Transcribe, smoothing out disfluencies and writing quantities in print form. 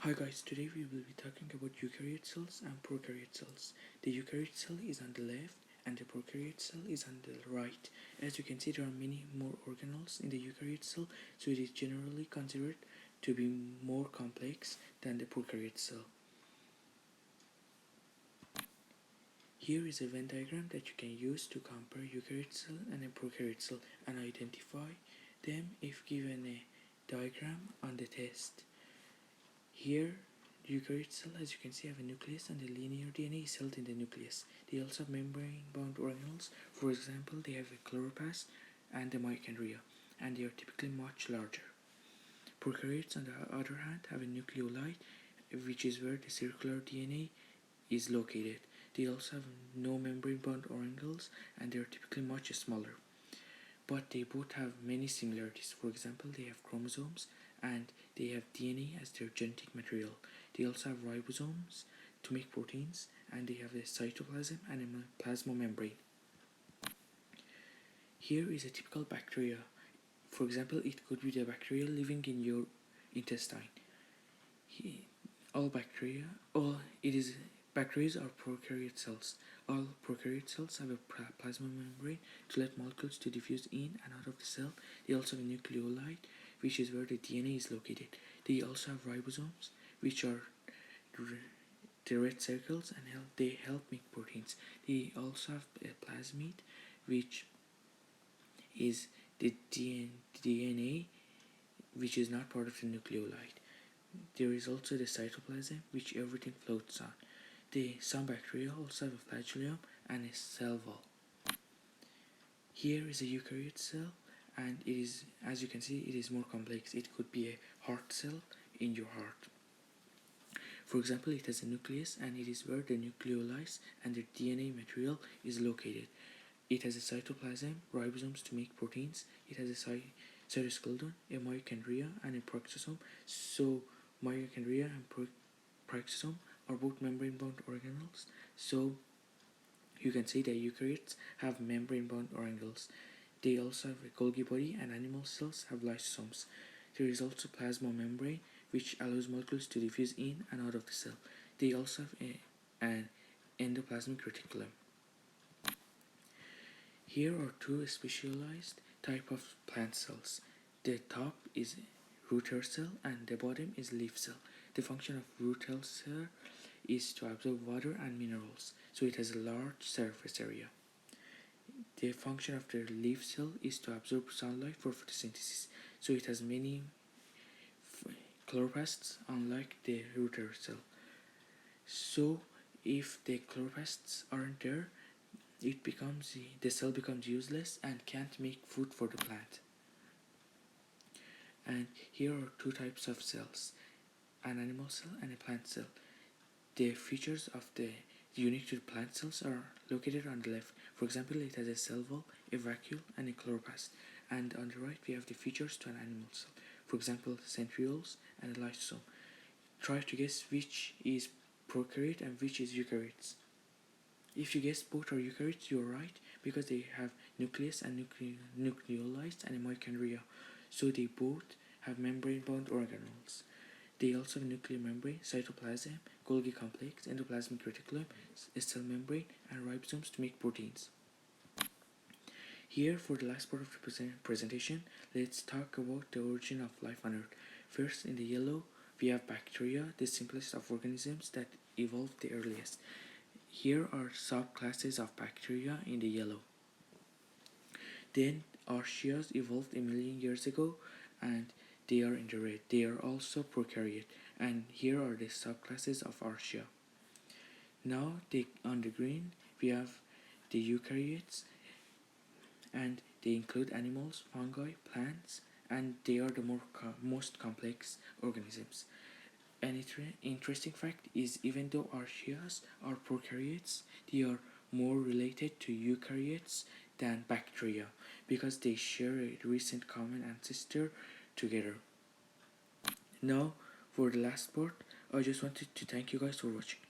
Hi guys, today we will be talking about eukaryote cells and prokaryote cells. The eukaryote cell is on the left and the prokaryote cell is on the right. As you can see, there are many more organelles in the eukaryote cell, so it is generally considered to be more complex than the prokaryote cell. Here is a Venn diagram that you can use to compare eukaryote cell and a prokaryote cell and identify them if given a diagram on the test. Here, the eukaryote cell, as you can see, have a nucleus and the linear DNA is held in the nucleus. They also have membrane-bound organelles. For example, they have a chloroplast and a mitochondria, and they are typically much larger. Prokaryotes, on the other hand, have a nucleolide, which is where the circular DNA is located. They also have no membrane-bound organelles, and they are typically much smaller. But they both have many similarities. For example, they have chromosomes and they have DNA as their genetic material. They also have ribosomes to make proteins, and they have a cytoplasm and a plasma membrane. Here is a typical bacteria. For example, it could be the bacteria living in your intestine. Bacteria are prokaryote cells. All prokaryote cells have a plasma membrane to let molecules to diffuse in and out of the cell. They also have a nucleolide, which is where the DNA is located. They also have ribosomes, which are the red circles, and they help make proteins. They also have a plasmid, which is the DNA, which is not part of the nucleolide. There is also the cytoplasm, which everything floats on. Some bacteria also have a flagellum and a cell wall. Here is a eukaryote cell, and it is, as you can see, it is more complex. It could be a heart cell in your heart. For example, it has a nucleus, and it is where the nucleolides and the DNA material is located. It has a cytoplasm, ribosomes to make proteins. It has a cytoskeleton, a mitochondria, and a peroxisome. So mitochondria and peroxisome are both membrane-bound organelles. So you can say that eukaryotes have membrane-bound organelles. They also have a Golgi body, and animal cells have lysosomes. There is also plasma membrane, which allows molecules to diffuse in and out of the cell. They also have an endoplasmic reticulum. Here are two specialized type of plant cells. The top is root hair cell and the bottom is leaf cell. The function of root hair cell is to absorb water and minerals, so it has a large surface area. The function of the leaf cell is to absorb sunlight for photosynthesis, so it has many chloroplasts, unlike the root hair cell. So if the chloroplasts aren't there, the cell becomes useless and can't make food for the plant. And here are two types of cells, an animal cell and a plant cell. The features of the unique to the plant cells are located on the left. For example, it has a cell wall, a vacuole, and a chloroplast. And on the right, we have the features to an animal cell. For example, centrioles and a lysosome. Try to guess which is prokaryote and which is eukaryotes. If you guess both are eukaryotes, you are right, because they have nucleus and nucleolides and a mitochondria, so they both have membrane-bound organelles. They also have nuclear membrane, cytoplasm, Golgi complex, endoplasmic reticulum, a cell membrane, and ribosomes to make proteins. Here, for the last part of the presentation, let's talk about the origin of life on Earth. First, in the yellow, we have bacteria, the simplest of organisms that evolved the earliest. Here are subclasses of bacteria in the yellow. Then archaeas evolved a million years ago, and they are in the red. They are also prokaryote, and here are the subclasses of archaea. Now on the green we have the eukaryotes, and they include animals, fungi, plants, and they are the most complex organisms. An interesting fact is, even though archaeas are prokaryotes, they are more related to eukaryotes than bacteria, because they share a recent common ancestor together. Now, for the last part, I just wanted to thank you guys for watching.